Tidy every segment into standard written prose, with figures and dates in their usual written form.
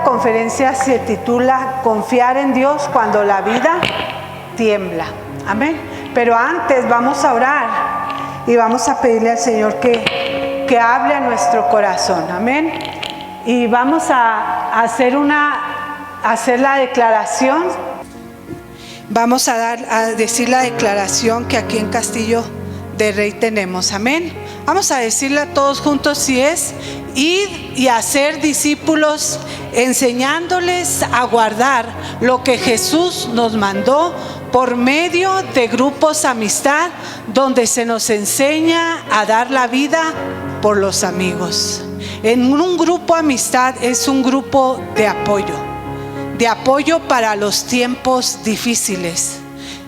Esta conferencia se titula Confiar en Dios cuando la vida tiembla. Amén. Pero antes vamos a orar y vamos a pedirle al Señor que hable a nuestro corazón. Amén. Y vamos a hacer la declaración. Vamos a decir la declaración que aquí en Castillo de Rey tenemos. Amén. Vamos a decirla todos juntos, si es: ir y hacer discípulos, enseñándoles a guardar lo que Jesús nos mandó por medio de grupos amistad, donde se nos enseña a dar la vida por los amigos. En un grupo amistad es un grupo de apoyo para los tiempos difíciles.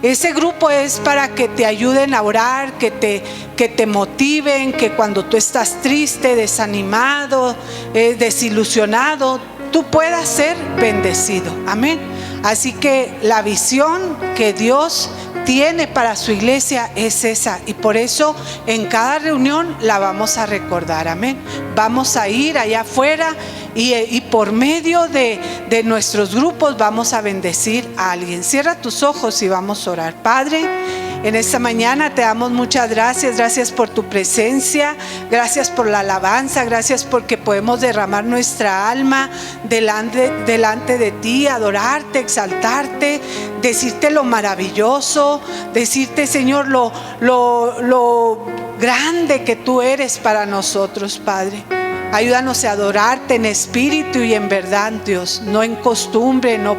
Ese grupo es para que te ayuden a orar, que te motiven, que cuando tú estás triste, desanimado, desilusionado, tú puedas ser bendecido. Amén. Así que la visión que Dios tiene para su iglesia es esa, y por eso en cada reunión la vamos a recordar. Amén. Vamos a ir allá afuera y por medio de nuestros grupos vamos a bendecir a alguien. Cierra tus ojos y vamos a orar. Padre, en esta mañana te damos muchas gracias. Gracias por tu presencia, gracias por la alabanza, gracias porque podemos derramar nuestra alma delante de ti, adorarte, exaltarte, decirte lo maravilloso, decirte, Señor, lo grande que tú eres para nosotros, Padre. Ayúdanos a adorarte en espíritu y en verdad, Dios, no en costumbre, no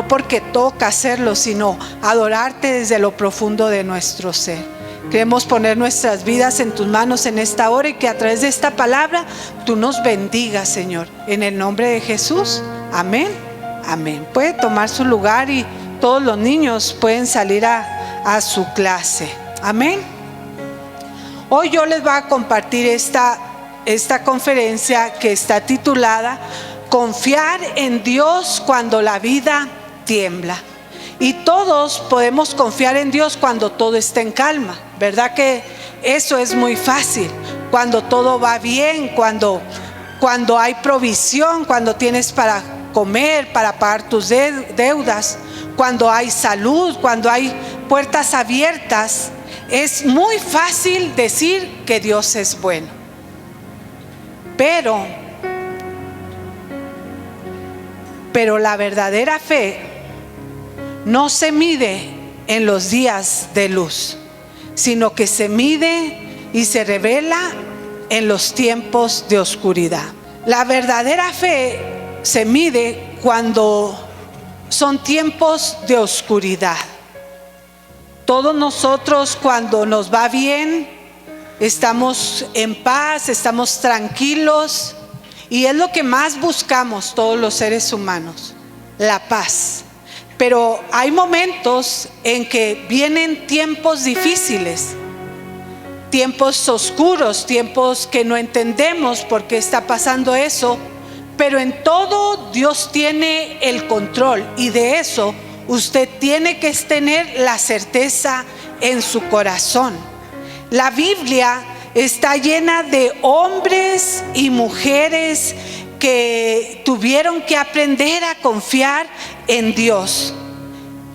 porque toca hacerlo, sino adorarte desde lo profundo de nuestro ser. Queremos poner nuestras vidas en tus manos en esta hora, y que a través de esta palabra tú nos bendigas, Señor, en el nombre de Jesús. Amén. Amén. Puede tomar su lugar y todos los niños pueden salir a su clase. Amén. Hoy yo les voy a compartir esta conferencia que está titulada Confiar en Dios cuando la vida tiembla. Y todos podemos confiar en Dios cuando todo está en calma, ¿verdad? Que eso es muy fácil, cuando todo va bien, cuando hay provisión, cuando tienes para comer, para pagar tus deudas, cuando hay salud, cuando hay puertas abiertas. Es muy fácil decir que Dios es bueno. Pero la verdadera fe no se mide en los días de luz, sino que se mide y se revela en los tiempos de oscuridad. La verdadera fe se mide cuando son tiempos de oscuridad. Todos nosotros, cuando nos va bien, estamos en paz, estamos tranquilos, y es lo que más buscamos todos los seres humanos, la paz. Pero hay momentos en que vienen tiempos difíciles, tiempos oscuros, tiempos que no entendemos por qué está pasando eso, pero en todo Dios tiene el control, y de eso usted tiene que tener la certeza en su corazón. La Biblia está llena de hombres y mujeres que tuvieron que aprender a confiar en Dios,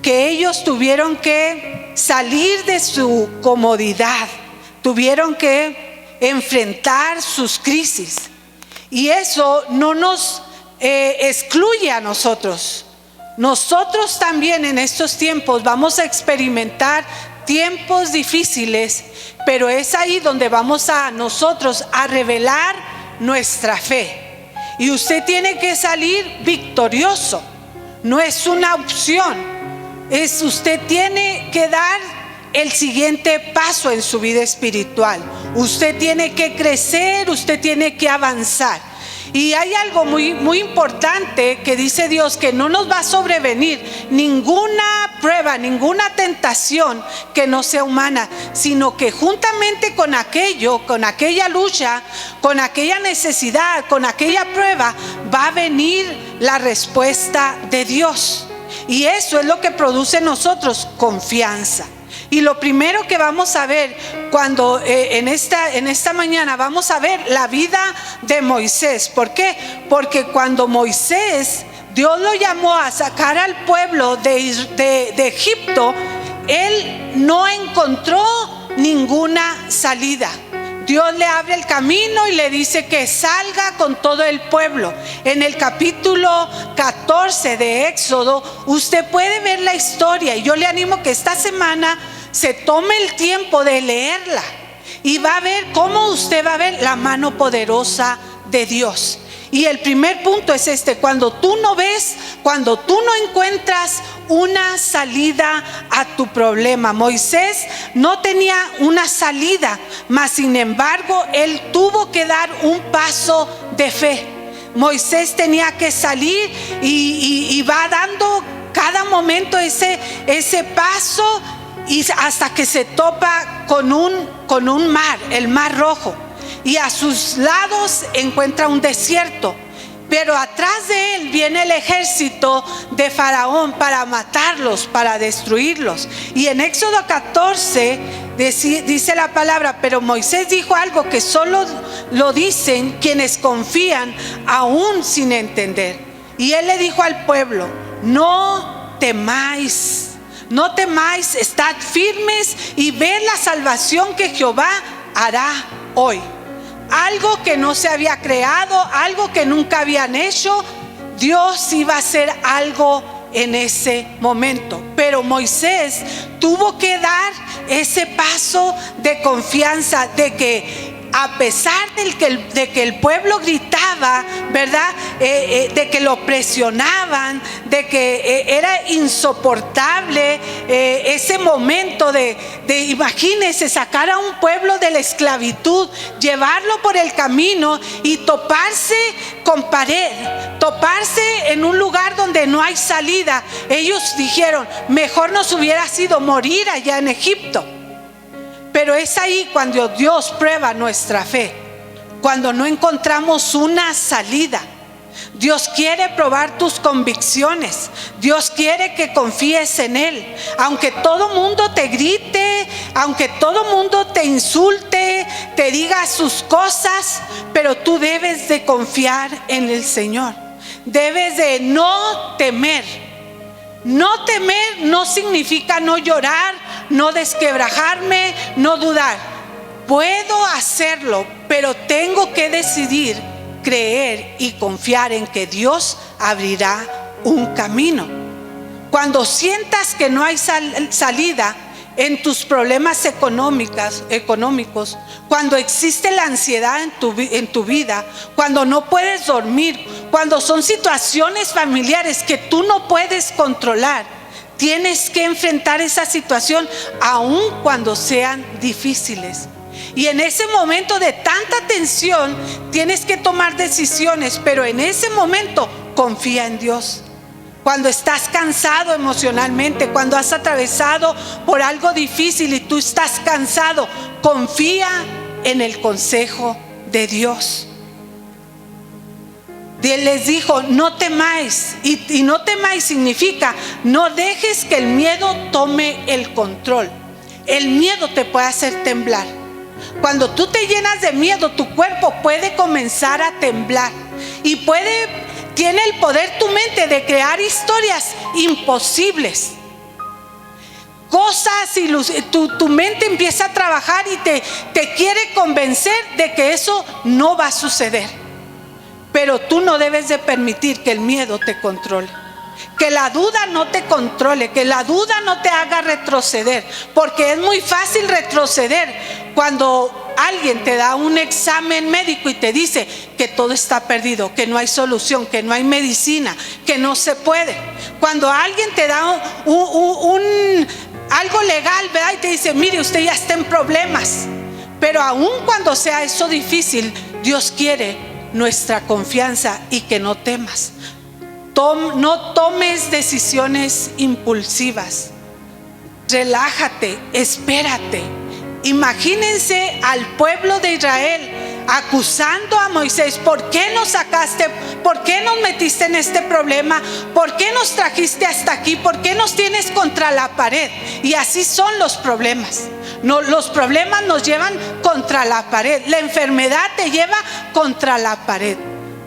que ellos tuvieron que salir de su comodidad, tuvieron que enfrentar sus crisis, y eso no nos excluye a nosotros. Nosotros también en estos tiempos vamos a experimentar tiempos difíciles, pero es ahí donde vamos nosotros a revelar nuestra fe, y usted tiene que salir victorioso. No es una opción, usted tiene que dar el siguiente paso en su vida espiritual. Usted tiene que crecer, usted tiene que avanzar. Y hay algo muy, muy importante que dice Dios, que no nos va a sobrevenir ninguna prueba, ninguna tentación que no sea humana, sino que juntamente con aquella lucha, con aquella necesidad, con aquella prueba, va a venir la respuesta de Dios. Y eso es lo que produce en nosotros confianza. Y lo primero que vamos a ver cuando en esta mañana vamos a ver la vida de Moisés. ¿Por qué? Porque cuando Moisés, Dios lo llamó a sacar al pueblo de Egipto, él no encontró ninguna salida. Dios le abre el camino y le dice que salga con todo el pueblo. En el capítulo 14 de Éxodo, usted puede ver la historia, y yo le animo que esta semana se tome el tiempo de leerla y va a ver cómo usted va a ver la mano poderosa de Dios. Y el primer punto es cuando tú no ves, cuando tú no encuentras una salida a tu problema. Moisés no tenía una salida, mas sin embargo él tuvo que dar un paso de fe. Moisés tenía que salir y va dando cada momento ese paso, y hasta que se topa con un mar, el Mar Rojo. Y a sus lados encuentra un desierto, pero atrás de él viene el ejército de Faraón para matarlos, para destruirlos. Y en Éxodo 14 dice la palabra: pero Moisés dijo algo que solo lo dicen quienes confían aún sin entender. Y él le dijo al pueblo: no temáis, no temáis, estad firmes y ved la salvación que Jehová hará hoy. Algo que no se había creado, algo que nunca habían hecho, Dios iba a hacer algo en ese momento. Pero Moisés tuvo que dar ese paso de confianza, de que a pesar de que el pueblo gritaba, ¿verdad? De que lo presionaban, de que era insoportable ese momento de imagínense, sacar a un pueblo de la esclavitud, llevarlo por el camino y toparse con pared, toparse en un lugar donde no hay salida. Ellos dijeron: mejor nos hubiera sido morir allá en Egipto. Pero es ahí cuando Dios prueba nuestra fe, cuando no encontramos una salida. Dios quiere probar tus convicciones. Dios quiere que confíes en Él. Aunque todo mundo te grite, aunque todo mundo te insulte, te diga sus cosas, pero tú debes de confiar en el Señor. Debes de no temer. No temer no significa no llorar, no desquebrajarme, no dudar. Puedo hacerlo, pero tengo que decidir creer y confiar en que Dios abrirá un camino. Cuando sientas que no hay salida en tus problemas económicos, cuando existe la ansiedad en tu vida, cuando no puedes dormir, cuando son situaciones familiares que tú no puedes controlar, tienes que enfrentar esa situación aun cuando sean difíciles. Y en ese momento de tanta tensión tienes que tomar decisiones, pero en ese momento confía en Dios. Cuando estás cansado emocionalmente, cuando has atravesado por algo difícil y tú estás cansado, confía en el consejo de Dios. Él les dijo: no temáis. Y no temáis significa no dejes que el miedo tome el control. El miedo te puede hacer temblar. Cuando tú te llenas de miedo, tu cuerpo puede comenzar a temblar. Y tiene el poder tu mente de crear historias imposibles. Cosas, tu mente empieza a trabajar y te quiere convencer de que eso no va a suceder. Pero tú no debes de permitir que el miedo te controle, que la duda no te controle, que la duda no te haga retroceder, porque es muy fácil retroceder cuando alguien te da un examen médico y te dice que todo está perdido, que no hay solución, que no hay medicina, que no se puede. Cuando alguien te da algo legal, ¿verdad? Y te dice: mire, usted ya está en problemas. Pero aun cuando sea eso difícil, Dios quiere nuestra confianza y que no temas. No tomes decisiones impulsivas. Relájate, espérate. Imagínense al pueblo de Israel acusando a Moisés: ¿por qué nos sacaste? ¿Por qué nos metiste en este problema? ¿Por qué nos trajiste hasta aquí? ¿Por qué nos tienes contra la pared? Y así son los problemas. No, los problemas nos llevan contra la pared. La enfermedad te lleva contra la pared.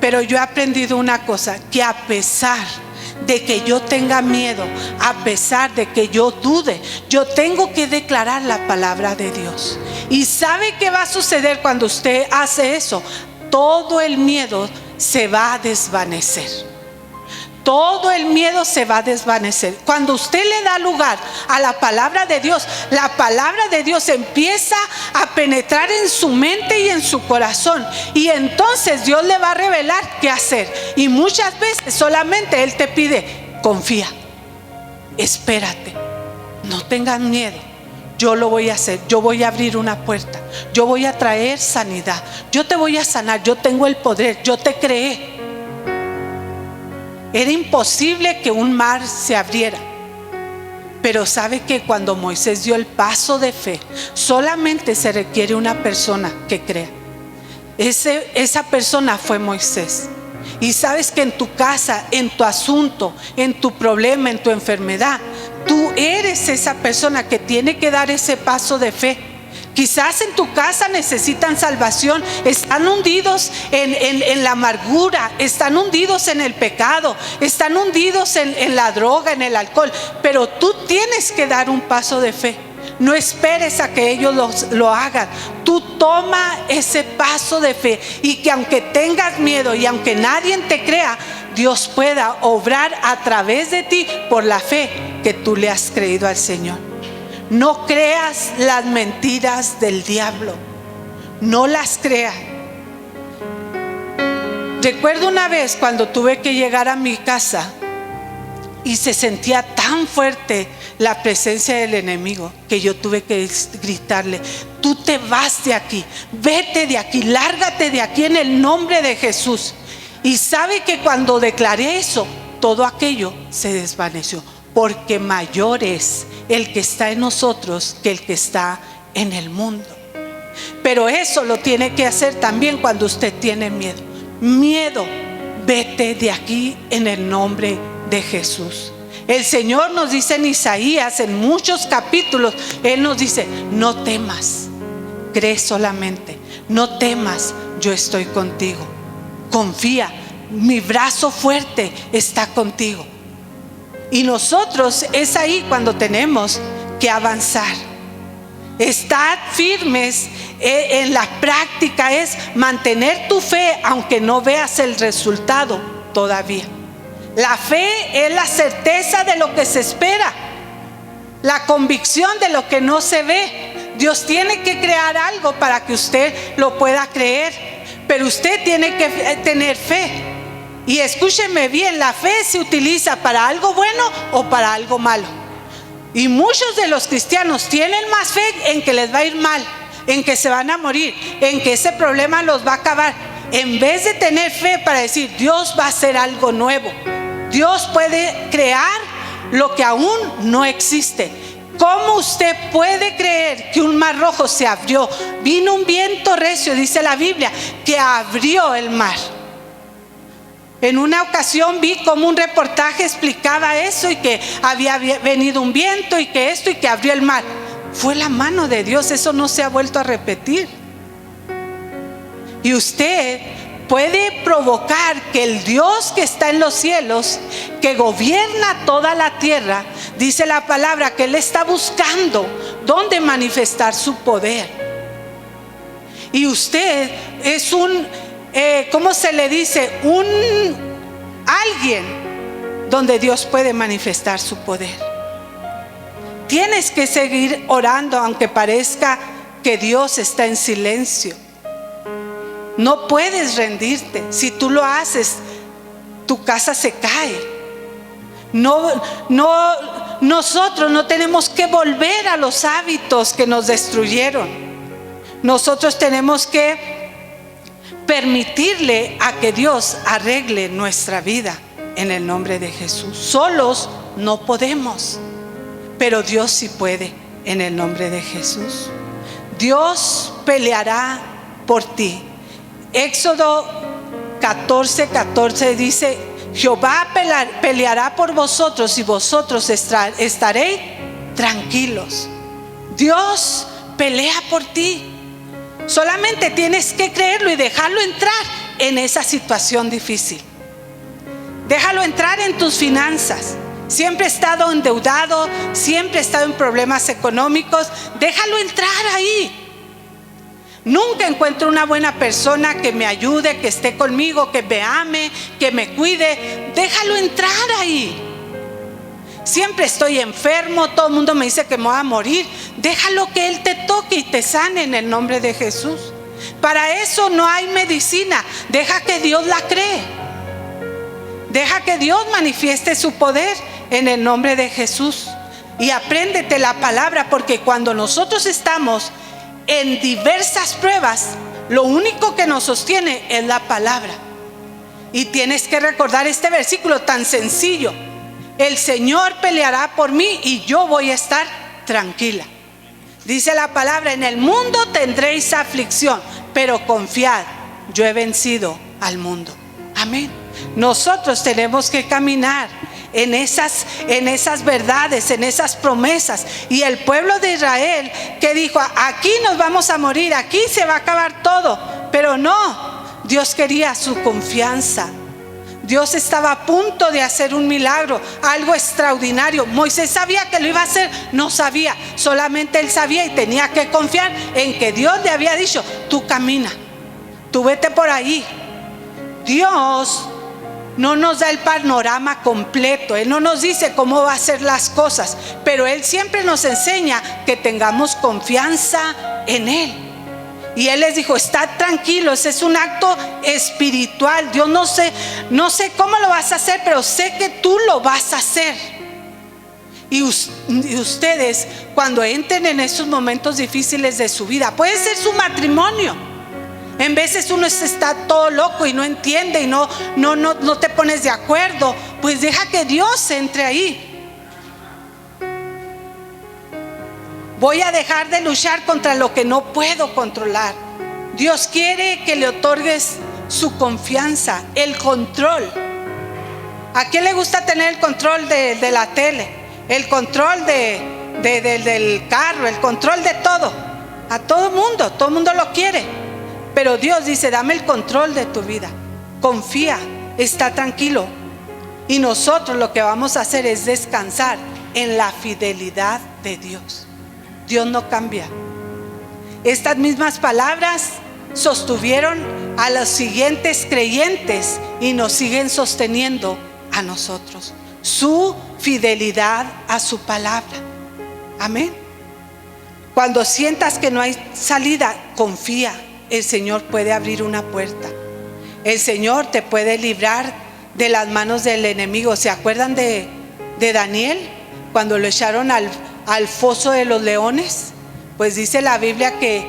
Pero yo he aprendido una cosa: que a pesar de que yo tenga miedo, a pesar de que yo dude, yo tengo que declarar la palabra de Dios. ¿Y sabe qué va a suceder cuando usted hace eso? Todo el miedo se va a desvanecer. Todo el miedo se va a desvanecer. Cuando usted le da lugar a la palabra de Dios, la palabra de Dios empieza a penetrar en su mente y en su corazón. Y entonces Dios le va a revelar qué hacer. Y muchas veces solamente Él te pide: confía, espérate, no tengas miedo. Yo lo voy a hacer, yo voy a abrir una puerta, yo voy a traer sanidad, yo te voy a sanar, yo tengo el poder, yo te creé. Era imposible que un mar se abriera. Pero sabe que cuando Moisés dio el paso de fe, solamente se requiere una persona que crea. Esa persona fue Moisés. Y sabes que en tu casa, en tu asunto, en tu problema, en tu enfermedad, tú eres esa persona que tiene que dar ese paso de fe. Quizás en tu casa necesitan salvación, están hundidos en la amargura, están hundidos en el pecado, están hundidos en la droga, en el alcohol. Pero tú tienes que dar un paso de fe. No esperes a que ellos lo hagan. Tú toma ese paso de fe, y que aunque tengas miedo y aunque nadie te crea, Dios pueda obrar a través de ti por la fe que tú le has creído al Señor. No creas las mentiras del diablo. No las creas. Recuerdo una vez cuando tuve que llegar a mi casa y se sentía tan fuerte la presencia del enemigo que yo tuve que gritarle: tú te vas de aquí, vete de aquí, lárgate de aquí en el nombre de Jesús. Y sabe que cuando declaré eso, todo aquello se desvaneció, porque mayor es el que está en nosotros que el que está en el mundo. Pero eso lo tiene que hacer también cuando usted tiene miedo. Miedo, vete de aquí en el nombre de Jesús. El Señor nos dice en Isaías, en muchos capítulos, Él nos dice: no temas, cree solamente, no temas, yo estoy contigo. Confía, mi brazo fuerte está contigo. Y nosotros es ahí cuando tenemos que avanzar. Estar firmes en la práctica es mantener tu fe aunque no veas el resultado todavía. La fe es la certeza de lo que se espera, la convicción de lo que no se ve. Dios tiene que crear algo para que usted lo pueda creer, pero usted tiene que tener fe. Y escúcheme bien, la fe se utiliza para algo bueno o para algo malo. Y muchos de los cristianos tienen más fe en que les va a ir mal, en que se van a morir, en que ese problema los va a acabar, en vez de tener fe para decir: Dios va a hacer algo nuevo. Dios puede crear lo que aún no existe. ¿Cómo usted puede creer que un mar rojo se abrió? Vino un viento recio, dice la Biblia, que abrió el mar. En una ocasión vi como un reportaje explicaba eso, y que había venido un viento y que esto y que abrió el mar. Fue la mano de Dios, eso no se ha vuelto a repetir. Y usted puede provocar que el Dios que está en los cielos, que gobierna toda la tierra, dice la palabra que Él está buscando dónde manifestar su poder. Y usted es ¿cómo se le dice? Alguien donde Dios puede manifestar su poder. Tienes que seguir orando aunque parezca que Dios está en silencio. No puedes rendirte. Si tú lo haces, tu casa se cae. Nosotros no tenemos que volver a los hábitos que nos destruyeron. Nosotros tenemos que permitirle a que Dios arregle nuestra vida en el nombre de Jesús. Solos no podemos, pero Dios sí puede en el nombre de Jesús. Dios peleará por ti Éxodo 14:14 dice: Jehová peleará por vosotros y vosotros estaréis tranquilos. Dios pelea por ti. Solamente tienes que creerlo y dejarlo entrar en esa situación difícil. Déjalo entrar en tus finanzas. Siempre he estado endeudado, siempre he estado en problemas económicos. Déjalo entrar ahí. Nunca encuentro una buena persona que me ayude, que esté conmigo, que me ame, que me cuide. Déjalo entrar ahí. Siempre estoy enfermo, todo el mundo me dice que me voy a morir. Déjalo que Él te toque y te sane en el nombre de Jesús. Para eso no hay medicina. Deja que Dios la cree. Deja que Dios manifieste su poder en el nombre de Jesús. Y apréndete la palabra, porque cuando nosotros estamos en diversas pruebas, lo único que nos sostiene es la palabra. Y tienes que recordar este versículo tan sencillo: el Señor peleará por mí y yo voy a estar tranquila. Dice la palabra: en el mundo tendréis aflicción, pero confiad, yo he vencido al mundo. Amén. Nosotros tenemos que caminar en esas verdades, en esas promesas. Y el pueblo de Israel que dijo: aquí nos vamos a morir, aquí se va a acabar todo. Pero no, Dios quería su confianza. Dios estaba a punto de hacer un milagro, algo extraordinario. Moisés sabía que lo iba a hacer, no sabía, solamente él sabía y tenía que confiar en que Dios le había dicho: tú camina, tú vete por ahí. Dios no nos da el panorama completo. Él no nos dice cómo va a hacer las cosas, pero Él siempre nos enseña que tengamos confianza en Él. Y Él les dijo: estad tranquilos, es un acto espiritual. Dios no sé cómo lo vas a hacer, pero sé que tú lo vas a hacer. Y ustedes, cuando entren en esos momentos difíciles de su vida, puede ser su matrimonio. En veces uno está todo loco y no entiende y no te pones de acuerdo. Pues deja que Dios entre ahí. Voy a dejar de luchar contra lo que no puedo controlar. Dios quiere que le otorgues su confianza, el control. ¿A quién le gusta tener el control de la tele? El control del carro, el control de todo. A todo el mundo lo quiere. Pero Dios dice: dame el control de tu vida. Confía, está tranquilo. Y nosotros lo que vamos a hacer es descansar en la fidelidad de Dios. Dios no cambia. Estas mismas palabras sostuvieron a los siguientes creyentes y nos siguen sosteniendo a nosotros. Su fidelidad a su palabra. Amén. Cuando sientas que no hay salida, confía. El Señor puede abrir una puerta. El Señor te puede librar de las manos del enemigo. ¿Se acuerdan de Daniel? Cuando lo echaron al foso de los leones. Pues dice la Biblia que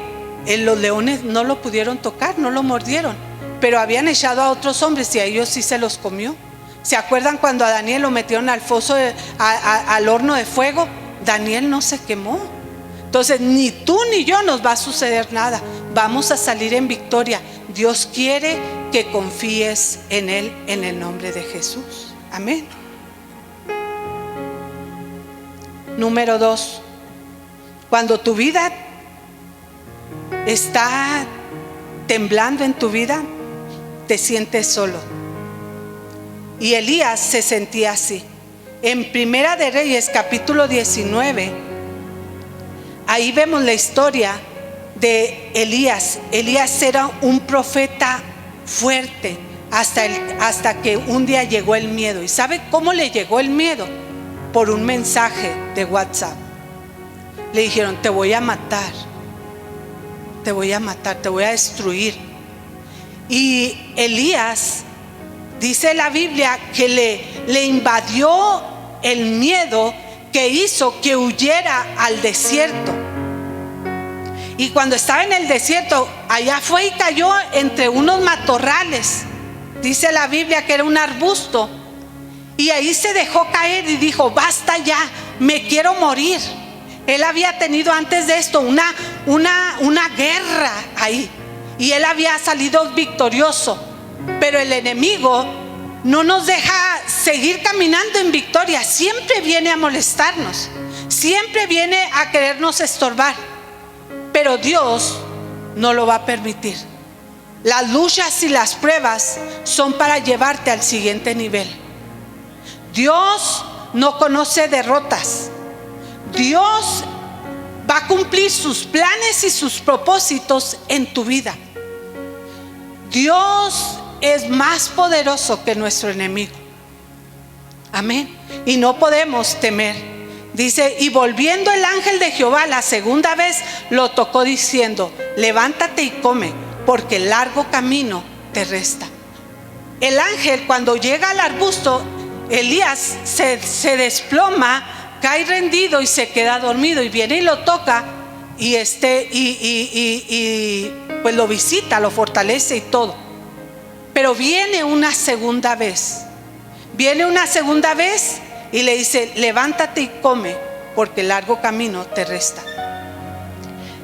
los leones no lo pudieron tocar, no lo mordieron, pero habían echado a otros hombres y a ellos sí se los comió. ¿Se acuerdan cuando a Daniel lo metieron al foso, al horno de fuego? Daniel no se quemó. Entonces ni tú ni yo nos va a suceder nada. Vamos a salir en victoria. Dios quiere que confíes en Él en el nombre de Jesús. Amén. Número 2. Cuando tu vida está temblando en tu vida, te sientes solo. Y Elías se sentía así. En Primera de Reyes, capítulo 19, ahí vemos la historia de Elías. Elías era un profeta fuerte hasta que un día llegó el miedo. ¿Y sabe cómo le llegó el miedo? Por un mensaje de WhatsApp. Le dijeron: te voy a matar, te voy a matar, te voy a destruir. Y Elías, dice la Biblia, que le invadió el miedo, que hizo que huyera al desierto. Y cuando estaba en el desierto, allá fue y cayó entre unos matorrales. Dice la Biblia que era un arbusto. Y ahí se dejó caer y dijo: basta ya, me quiero morir. Él había tenido antes de esto una guerra ahí. y él había salido victorioso, pero el enemigo no nos deja seguir caminando en victoria. Siempre viene a molestarnos, siempre viene a querernos estorbar, pero Dios no lo va a permitir. Las luchas y las pruebas son para llevarte al siguiente nivel. Dios no conoce derrotas. Dios va a cumplir sus planes y sus propósitos en tu vida. Dios es más poderoso que nuestro enemigo. Amén. Y no podemos temer. Dice: y volviendo el ángel de Jehová la segunda vez, lo tocó diciendo: levántate y come, porque el largo camino te resta. El ángel, cuando llega al arbusto, Elías se desploma, cae rendido y se queda dormido, y viene y lo toca y pues lo visita, lo fortalece y todo. Pero viene una segunda vez y le dice: levántate y come, porque el largo camino te resta.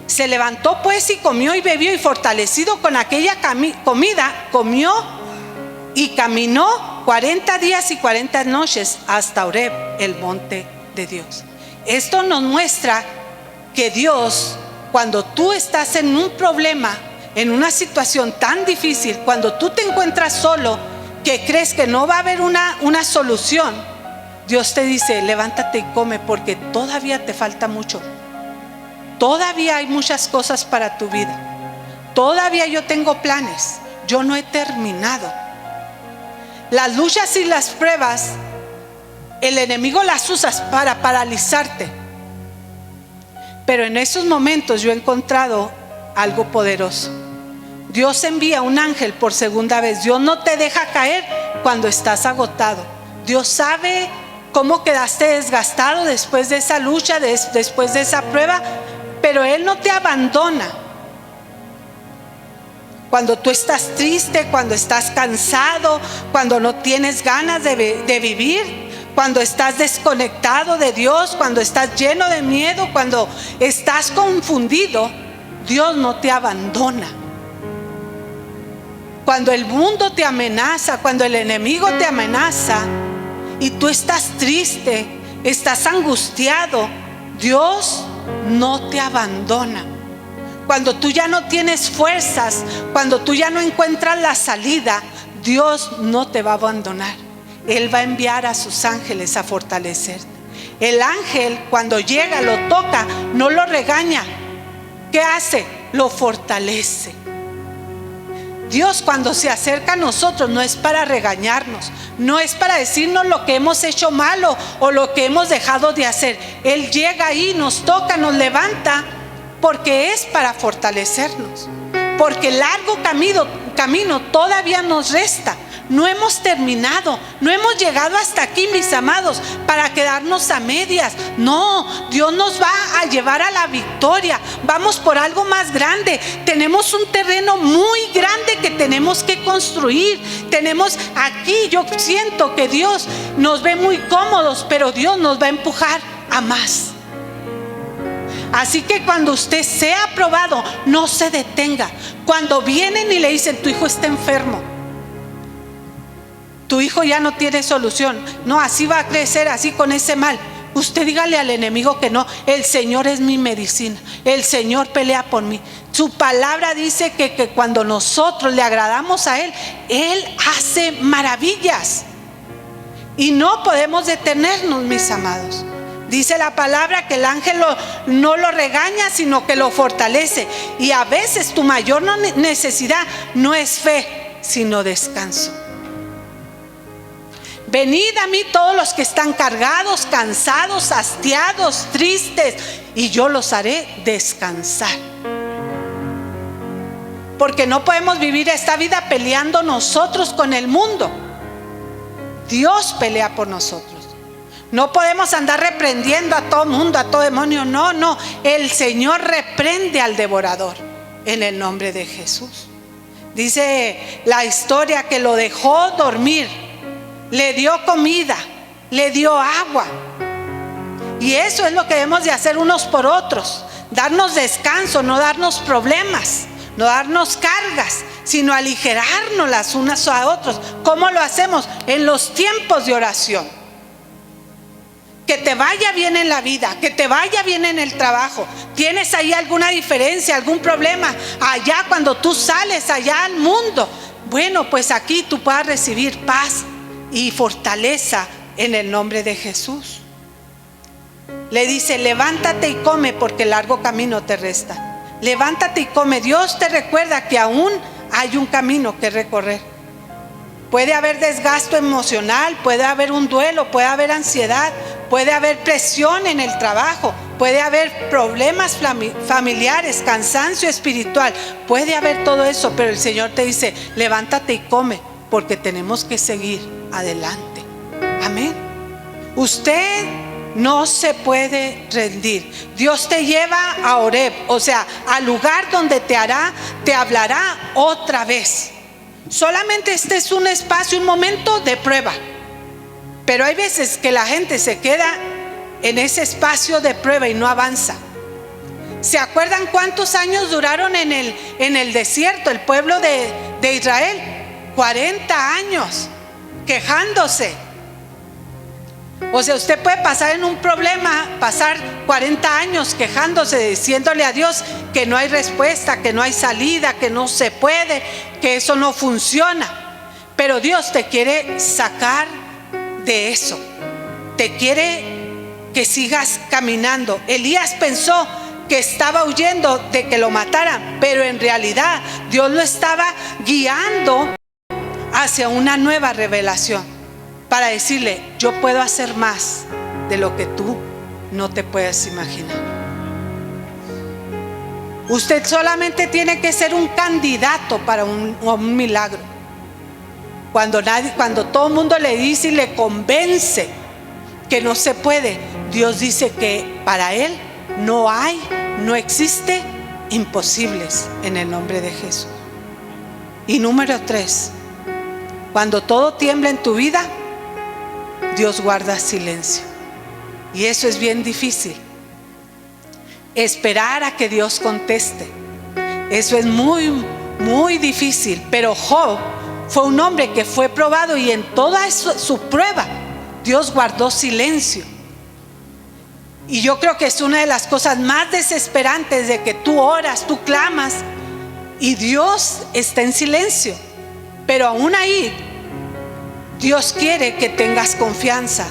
Se levantó pues y comió y bebió, y fortalecido con aquella comida, comió y caminó 40 días y 40 noches hasta Horeb, el monte de Dios. Esto nos muestra que Dios, cuando tú estás en un problema, en una situación tan difícil, cuando tú te encuentras solo, que crees que no va a haber una solución, Dios te dice: levántate y come, porque todavía te falta mucho. Todavía hay muchas cosas para tu vida. Todavía yo tengo planes. Yo no he terminado. Las luchas y las pruebas, el enemigo las usa para paralizarte. Pero en esos momentos yo he encontrado algo poderoso. Dios envía un ángel por segunda vez. Dios no te deja caer cuando estás agotado. Dios sabe cómo quedaste desgastado después de esa lucha, después de esa prueba, pero Él no te abandona. Cuando tú estás triste, cuando estás cansado, cuando no tienes ganas de vivir, cuando estás desconectado de Dios, cuando estás lleno de miedo, cuando estás confundido, Dios no te abandona. Cuando el mundo te amenaza, cuando el enemigo te amenaza y tú estás triste, estás angustiado, Dios no te abandona. Cuando tú ya no tienes fuerzas, cuando tú ya no encuentras la salida, Dios no te va a abandonar. Él va a enviar a sus ángeles a fortalecerte. El ángel, cuando llega, lo toca, no lo regaña. ¿Qué hace? Lo fortalece. Dios, cuando se acerca a nosotros, no es para regañarnos, no es para decirnos lo que hemos hecho malo o lo que hemos dejado de hacer. Él llega ahí, nos toca, nos levanta, porque es para fortalecernos. Porque el largo camino todavía nos resta. No hemos terminado, no hemos llegado hasta aquí, mis amados, para quedarnos a medias. No, Dios nos va a llevar a la victoria. Vamos por algo más grande. Tenemos un terreno muy grande que tenemos que construir. Tenemos aquí, yo siento que Dios nos ve muy cómodos, pero Dios nos va a empujar a más. Así que cuando usted sea aprobado, no se detenga. Cuando vienen y le dicen: tu hijo está enfermo, tu hijo ya no tiene solución, no, así va a crecer, así con ese mal, usted dígale al enemigo que no. El Señor es mi medicina, el Señor pelea por mí. Su palabra dice que cuando nosotros le agradamos a Él, Él hace maravillas. Y no podemos detenernos, mis amados. Dice la palabra que el ángel no lo regaña, sino que lo fortalece. Y a veces tu mayor necesidad no es fe, sino descanso. Venid a mí todos los que están cargados, cansados, hastiados, tristes, y yo los haré descansar. Porque no podemos vivir esta vida peleando nosotros con el mundo. Dios pelea por nosotros. No podemos andar reprendiendo a todo mundo, a todo demonio. No, el Señor reprende al devorador en el nombre de Jesús. Dice la historia que lo dejó dormir, le dio comida, le dio agua. Y eso es lo que debemos de hacer unos por otros: darnos descanso, no darnos problemas. no darnos cargas, sino aligerarnos las unas a otros. ¿Cómo lo hacemos? En los tiempos de oración. Que te vaya bien en la vida, que te vaya bien en el trabajo. ¿Tienes ahí alguna diferencia, algún problema? Allá cuando tú sales allá al mundo, bueno, pues aquí tú puedas recibir paz y fortaleza en el nombre de Jesús. Le dice: levántate y come, porque largo camino te resta. Levántate y come. Dios te recuerda que aún hay un camino que recorrer. Puede haber desgaste emocional, puede haber un duelo, puede haber ansiedad, puede haber presión en el trabajo, puede haber problemas familiares, cansancio espiritual, puede haber todo eso, pero el Señor te dice: levántate y come, porque tenemos que seguir adelante. Amén. Usted no se puede rendir. Dios te lleva a Horeb, o sea, al lugar donde te hablará otra vez. Solamente este es un espacio, un momento de prueba. Pero hay veces que la gente se queda en ese espacio de prueba y no avanza. ¿Se acuerdan cuántos años duraron en el desierto el pueblo de Israel? 40 años quejándose. O sea, usted puede pasar en un problema, pasar 40 años quejándose, diciéndole a Dios que no hay respuesta, que no hay salida, que no se puede, que eso no funciona. Pero Dios te quiere sacar de eso. Te quiere que sigas caminando. Elías pensó que estaba huyendo de que lo mataran, pero en realidad Dios lo estaba guiando hacia una nueva revelación, para decirle: yo puedo hacer más de lo que tú no te puedes imaginar. Usted solamente tiene que ser un candidato para un milagro. Cuando todo el mundo le dice y le convence que no se puede, Dios dice que para Él no existe imposibles, en el nombre de Jesús. Y número 3, cuando todo tiembla en tu vida, Dios guarda silencio. Y eso es bien difícil. Esperar a que Dios conteste, eso es muy, muy difícil. Pero Job fue un hombre que fue probado, y en toda su prueba Dios guardó silencio. Y yo creo que es una de las cosas más desesperantes, de que tú oras, tú clamas y Dios está en silencio. Pero aún ahí Dios quiere que tengas confianza.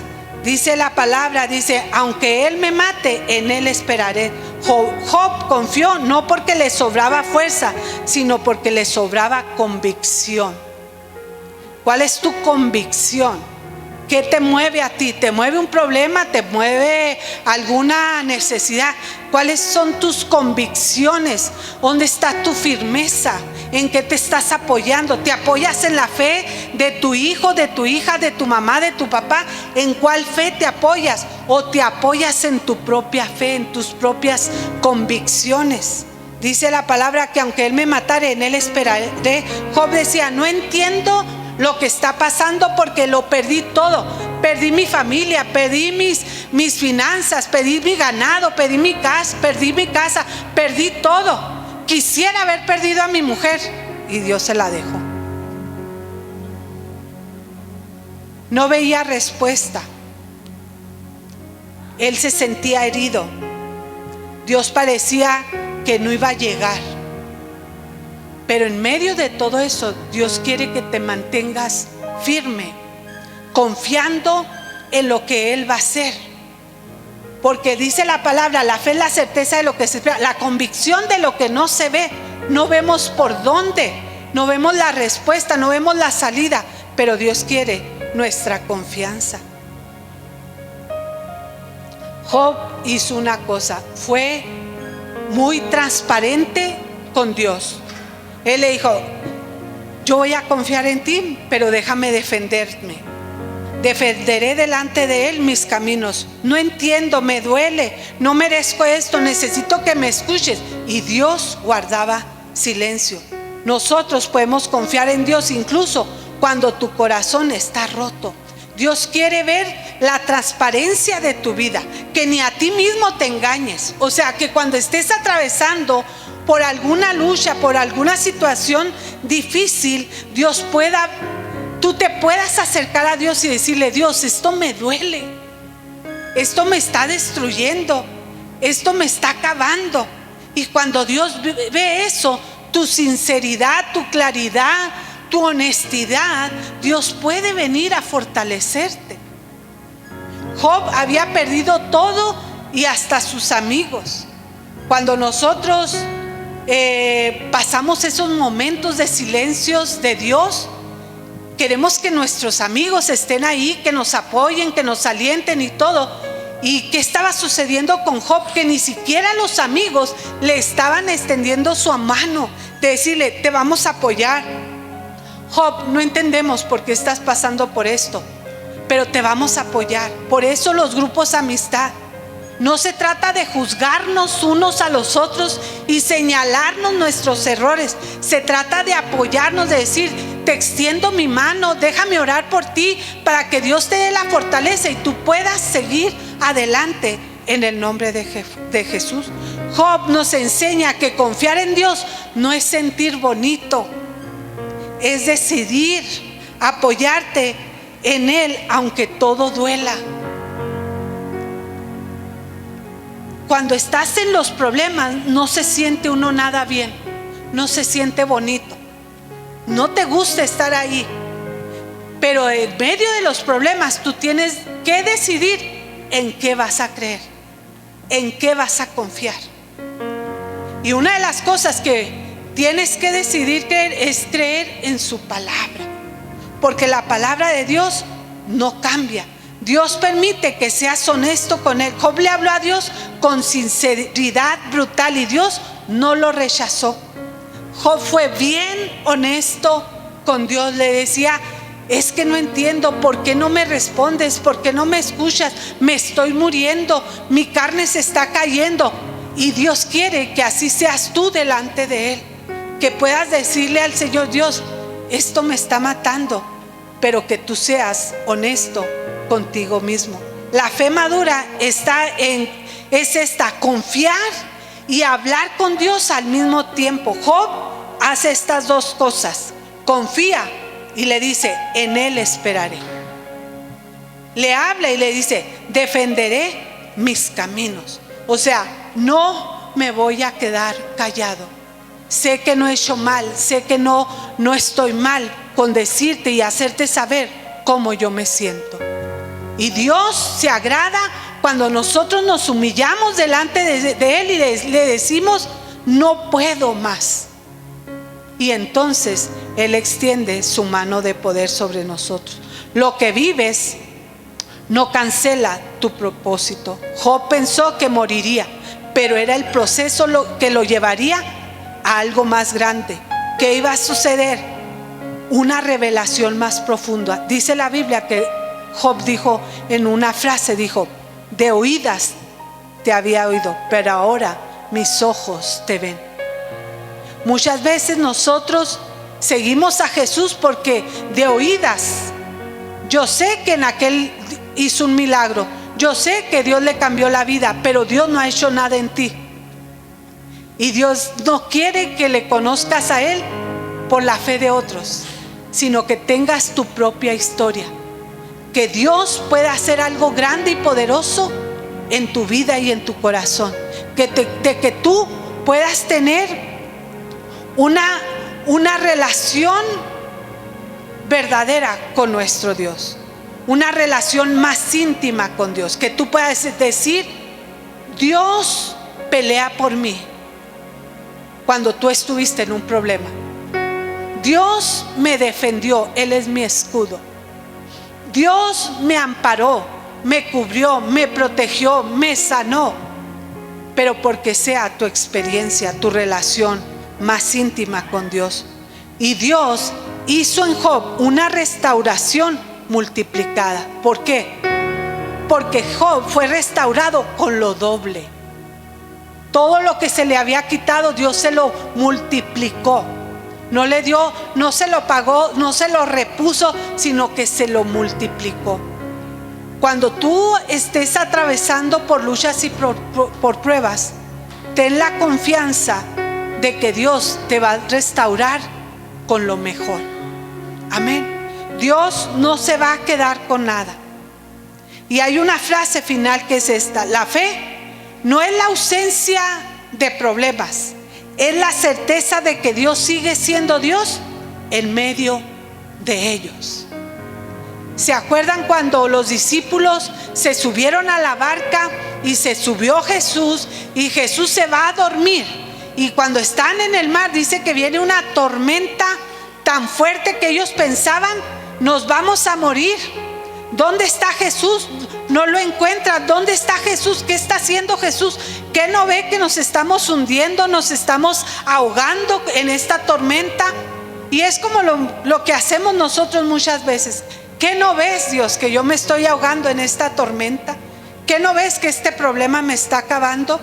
Dice la palabra, dice: aunque Él me mate, en Él esperaré. Job confió no porque le sobraba fuerza, sino porque le sobraba convicción. ¿Cuál es tu convicción? ¿Qué te mueve a ti? ¿Te mueve un problema? ¿Te mueve alguna necesidad? ¿Cuáles son tus convicciones? ¿Dónde está tu firmeza? ¿En qué te estás apoyando? ¿Te apoyas en la fe de tu hijo, de tu hija, de tu mamá, de tu papá? ¿En cuál fe te apoyas? ¿O te apoyas en tu propia fe, en tus propias convicciones? Dice la palabra que aunque Él me matare, en Él esperaré. Job decía: no entiendo lo que está pasando, porque lo perdí todo. Perdí mi familia, perdí mis finanzas, perdí mi ganado, perdí mi casa, perdí todo. Quisiera haber perdido a mi mujer, y Dios se la dejó. No veía respuesta. Él se sentía herido. Dios parecía que no iba a llegar. Pero en medio de todo eso, Dios quiere que te mantengas firme, confiando en lo que Él va a hacer. Porque dice la palabra: la fe es la certeza de lo que se espera, la convicción de lo que no se ve. No vemos por dónde, no vemos la respuesta, no vemos la salida, pero Dios quiere nuestra confianza. Job hizo una cosa, fue muy transparente con Dios. Él le dijo: yo voy a confiar en ti, pero déjame defenderme. Defenderé delante de Él mis caminos. No entiendo, me duele, no merezco esto, necesito que me escuches. Y Dios guardaba silencio. Nosotros podemos confiar en Dios incluso cuando tu corazón está roto. Dios quiere ver la transparencia de tu vida, que ni a ti mismo te engañes. O sea, que cuando estés atravesando por alguna lucha, por alguna situación difícil, tú te puedas acercar a Dios y decirle: Dios, esto me duele, esto me está destruyendo, esto me está acabando. Y cuando Dios ve eso, tu sinceridad, tu claridad, tu honestidad, Dios puede venir a fortalecerte. Job había perdido todo y hasta sus amigos. Cuando nosotros pasamos esos momentos de silencios de Dios, queremos que nuestros amigos estén ahí, que nos apoyen, que nos alienten y todo. ¿Y qué estaba sucediendo con Job? Que ni siquiera los amigos le estaban extendiendo su mano de decirle: te vamos a apoyar. Job, no entendemos por qué estás pasando por esto, pero te vamos a apoyar. Por eso los grupos amistad. No se trata de juzgarnos unos a los otros y señalarnos nuestros errores. Se trata de apoyarnos, de decir: te extiendo mi mano, déjame orar por ti para que Dios te dé la fortaleza y tú puedas seguir adelante en el nombre de Jesús. Job nos enseña que confiar en Dios no es sentir bonito, es decidir apoyarte en Él aunque todo duela. Cuando estás en los problemas no se siente uno nada bien, no se siente bonito, no te gusta estar ahí, pero en medio de los problemas tú tienes que decidir en qué vas a creer, en qué vas a confiar. Y una de las cosas que tienes que decidir creer es creer en su palabra, porque la palabra de Dios no cambia. Dios permite que seas honesto con Él. Job le habló a Dios con sinceridad brutal y Dios no lo rechazó. Job fue bien honesto con Dios. Le decía: es que no entiendo, ¿por qué no me respondes? ¿Por qué no me escuchas? Me estoy muriendo, mi carne se está cayendo. Y Dios quiere que así seas tú delante de Él, que puedas decirle al Señor: Dios, esto me está matando, pero que tú seas honesto contigo mismo. La fe madura es confiar y hablar con Dios al mismo tiempo. Job hace estas dos cosas: confía y le dice: en Él esperaré. Le habla y le dice: defenderé mis caminos. O sea, no me voy a quedar callado. Sé que no he hecho mal, sé que no estoy mal con decirte y hacerte saber cómo yo me siento. Y Dios se agrada cuando nosotros nos humillamos delante de Él y le decimos: no puedo más. Y entonces Él extiende su mano de poder sobre nosotros. Lo que vives no cancela tu propósito. Job pensó que moriría, pero era el proceso que lo llevaría a algo más grande. ¿Qué iba a suceder? Una revelación más profunda. Dice la Biblia que Job dijo en una frase, dijo: de oídas te había oído, pero ahora mis ojos te ven. Muchas veces nosotros seguimos a Jesús porque de oídas, yo sé que en aquel hizo un milagro, yo sé que Dios le cambió la vida, pero Dios no ha hecho nada en ti. Y Dios no quiere que le conozcas a Él por la fe de otros, sino que tengas tu propia historia. Que Dios pueda hacer algo grande y poderoso en tu vida y en tu corazón. Que tú puedas tener una relación verdadera con nuestro Dios. Una relación más íntima con Dios. Que tú puedas decir: Dios pelea por mí. Cuando tú estuviste en un problema, Dios me defendió, Él es mi escudo. Dios me amparó, me cubrió, me protegió, me sanó. Pero porque sea tu experiencia, tu relación más íntima con Dios. Y Dios hizo en Job una restauración multiplicada. ¿Por qué? Porque Job fue restaurado con lo doble. Todo lo que se le había quitado, Dios se lo multiplicó. No le dio, no se lo pagó, no se lo repuso, sino que se lo multiplicó. Cuando tú estés atravesando por luchas y por pruebas, ten la confianza de que Dios te va a restaurar con lo mejor. Amén. Dios no se va a quedar con nada. Y hay una frase final que es esta: la fe no es la ausencia de problemas, es la certeza de que Dios sigue siendo Dios en medio de ellos. ¿Se acuerdan cuando los discípulos se subieron a la barca y se subió Jesús y Jesús se va a dormir? Y cuando están en el mar dice que viene una tormenta tan fuerte que ellos pensaban: nos vamos a morir. ¿Dónde está Jesús? No lo encuentran. ¿Dónde está Jesús? ¿Qué está haciendo Jesús? ¿Qué no ve que nos estamos hundiendo, nos estamos ahogando en esta tormenta? Y es como lo que hacemos nosotros muchas veces. ¿Qué no ves, Dios, que yo me estoy ahogando en esta tormenta? ¿Qué no ves que este problema me está acabando?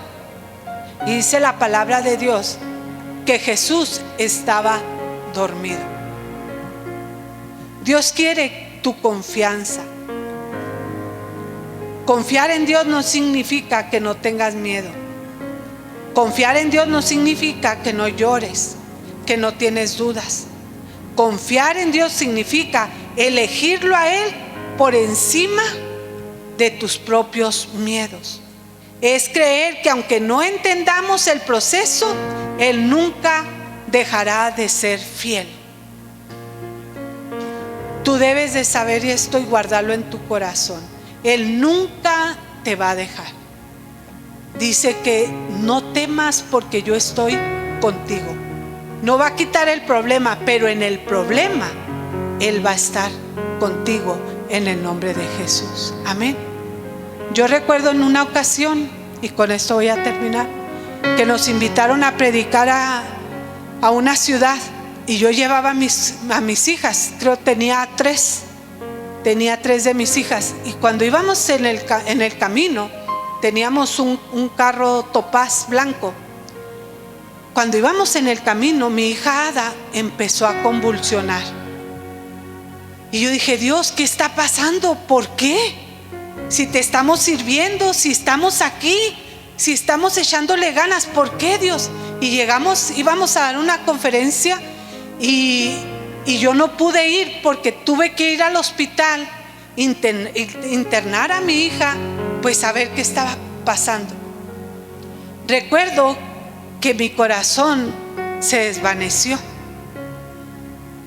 Y dice la palabra de Dios que Jesús estaba dormido. Dios quiere tu confianza. Confiar en Dios no significa que no tengas miedo. Confiar en Dios no significa que no llores, que no tienes dudas. Confiar en Dios significa elegirlo a Él por encima de tus propios miedos. Es creer que aunque no entendamos el proceso, Él nunca dejará de ser fiel. Tú debes de saber esto y guardarlo en tu corazón. Él nunca te va a dejar. Dice que no temas porque yo estoy contigo. No va a quitar el problema, pero en el problema Él va a estar contigo en el nombre de Jesús. Amén. Yo recuerdo en una ocasión, y con esto voy a terminar, que nos invitaron a predicar a una ciudad. Y yo llevaba a mis hijas, creo tenía tres de mis hijas. Y cuando íbamos en el camino, teníamos un carro topaz blanco. Cuando íbamos en el camino, mi hija Ada empezó a convulsionar. Y yo dije: Dios, ¿qué está pasando? ¿Por qué? Si te estamos sirviendo, si estamos aquí, si estamos echándole ganas, ¿por qué, Dios? Y íbamos a dar una conferencia. Y yo no pude ir porque tuve que ir al hospital, internar a mi hija, pues a ver qué estaba pasando. Recuerdo que mi corazón se desvaneció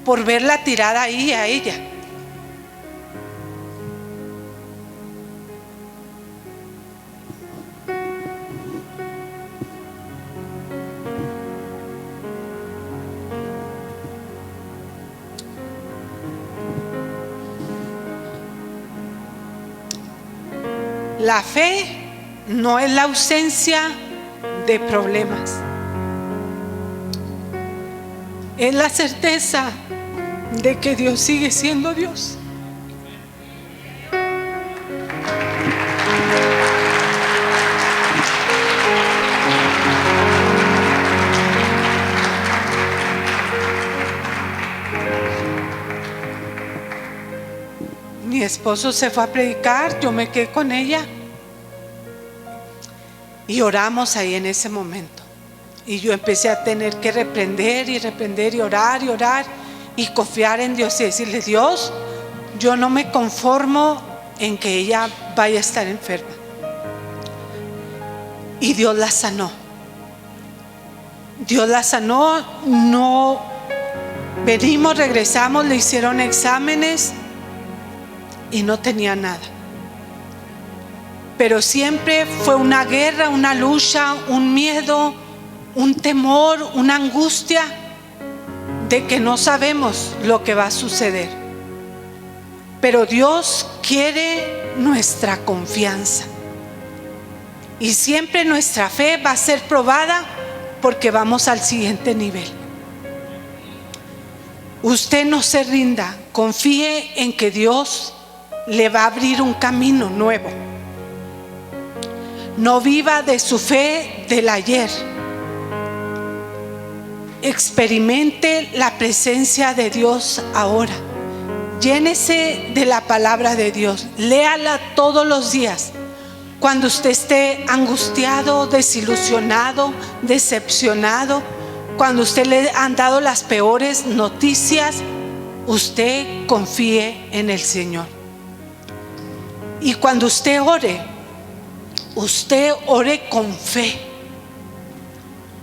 por verla tirada ahí a ella. La fe no es la ausencia de problemas, es la certeza de que Dios sigue siendo Dios. Mi esposo se fue a predicar, yo me quedé con ella y oramos ahí en ese momento. Y yo empecé a tener que reprender y orar y confiar en Dios y decirle: Dios, yo no me conformo en que ella vaya a estar enferma. Y Dios la sanó. Dios la sanó. No venimos, regresamos, le hicieron exámenes y no tenía nada. Pero siempre fue una guerra, una lucha, un miedo, un temor, una angustia de que no sabemos lo que va a suceder. Pero Dios quiere nuestra confianza. Y siempre nuestra fe va a ser probada porque vamos al siguiente nivel. Usted no se rinda, confíe en que Dios le va a abrir un camino nuevo. No viva de su fe del ayer. Experimente la presencia de Dios ahora. Llénese de la palabra de Dios. Léala todos los días. Cuando usted esté angustiado, desilusionado, decepcionado, cuando usted le han dado las peores noticias, usted confíe en el Señor. Y cuando usted ore con fe.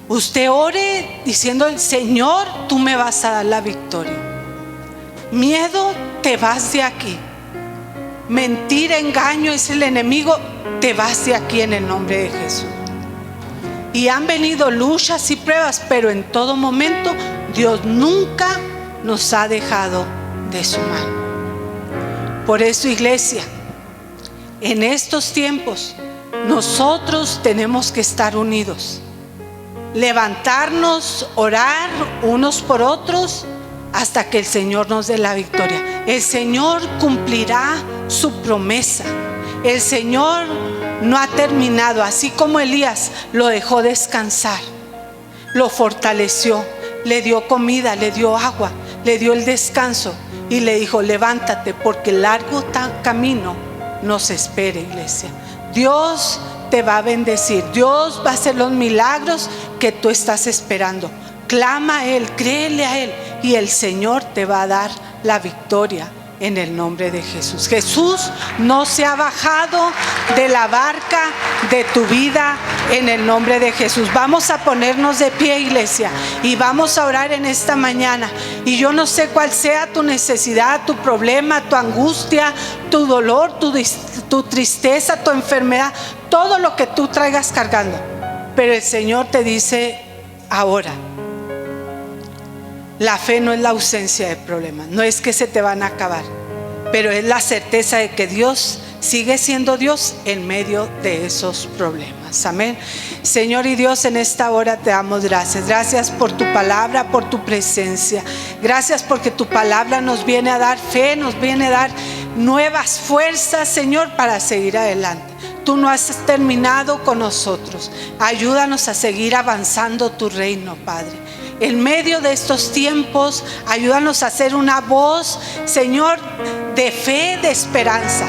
Usted ore diciendo: Señor, tú me vas a dar la victoria. Miedo, te vas de aquí. Mentira, engaño es el enemigo, te vas de aquí en el nombre de Jesús. Y han venido luchas y pruebas, pero en todo momento Dios nunca nos ha dejado de su mano. Por eso, iglesia, en estos tiempos nosotros tenemos que estar unidos, levantarnos, orar unos por otros hasta que el Señor nos dé la victoria. El Señor cumplirá su promesa. El Señor no ha terminado. Así como Elías lo dejó descansar, lo fortaleció, le dio comida, le dio agua, le dio el descanso y le dijo: levántate, porque largo camino nos espera, iglesia. Dios te va a bendecir. Dios va a hacer los milagros que tú estás esperando. Clama a Él, créele a Él, y el Señor te va a dar la victoria en el nombre de Jesús. Jesús no se ha bajado de la barca de tu vida en el nombre de Jesús. Vamos a ponernos de pie, iglesia, y vamos a orar en esta mañana. Y yo no sé cuál sea tu necesidad, tu problema, tu angustia, tu dolor, tu tristeza, tu enfermedad, todo lo que tú traigas cargando. Pero el Señor te dice ahora: la fe no es la ausencia de problemas, no es que se te van a acabar, pero es la certeza de que Dios sigue siendo Dios en medio de esos problemas. Amén. Señor y Dios, en esta hora te damos gracias. Gracias por tu palabra, por tu presencia. Gracias porque tu palabra nos viene a dar fe, nos viene a dar nuevas fuerzas, Señor, para seguir adelante. Tú no has terminado con nosotros. Ayúdanos a seguir avanzando tu reino, Padre. En medio de estos tiempos, ayúdanos a hacer una voz, Señor, de fe, de esperanza.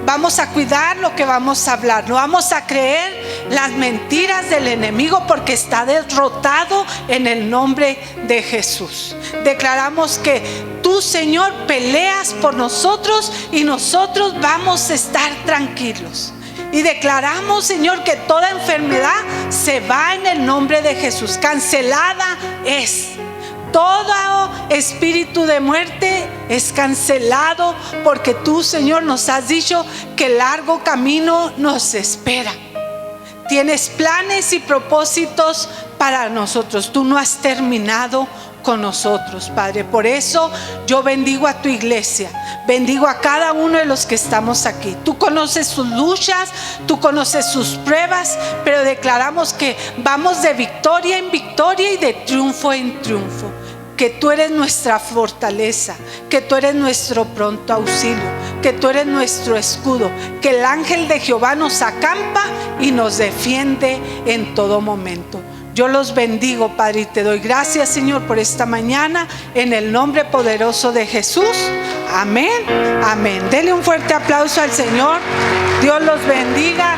Vamos a cuidar lo que vamos a hablar. No vamos a creer las mentiras del enemigo, porque está derrotado en el nombre de Jesús. Declaramos que tú, Señor, peleas por nosotros y nosotros vamos a estar tranquilos. Y declaramos, Señor, que toda enfermedad se va en el nombre de Jesús. Cancelada es. Todo espíritu de muerte es cancelado, porque tú, Señor, nos has dicho que largo camino nos espera. Tienes planes y propósitos para nosotros. Tú no has terminado con nosotros, Padre. Por eso yo bendigo a tu iglesia, bendigo a cada uno de los que estamos aquí. Tú conoces sus luchas, tú conoces sus pruebas, pero declaramos que vamos de victoria en victoria y de triunfo en triunfo. Que tú eres nuestra fortaleza, que tú eres nuestro pronto auxilio, que tú eres nuestro escudo, que el ángel de Jehová nos acampa y nos defiende en todo momento. Yo los bendigo, Padre, y te doy gracias, Señor, por esta mañana, en el nombre poderoso de Jesús. Amén, amén. Dele un fuerte aplauso al Señor. Dios los bendiga.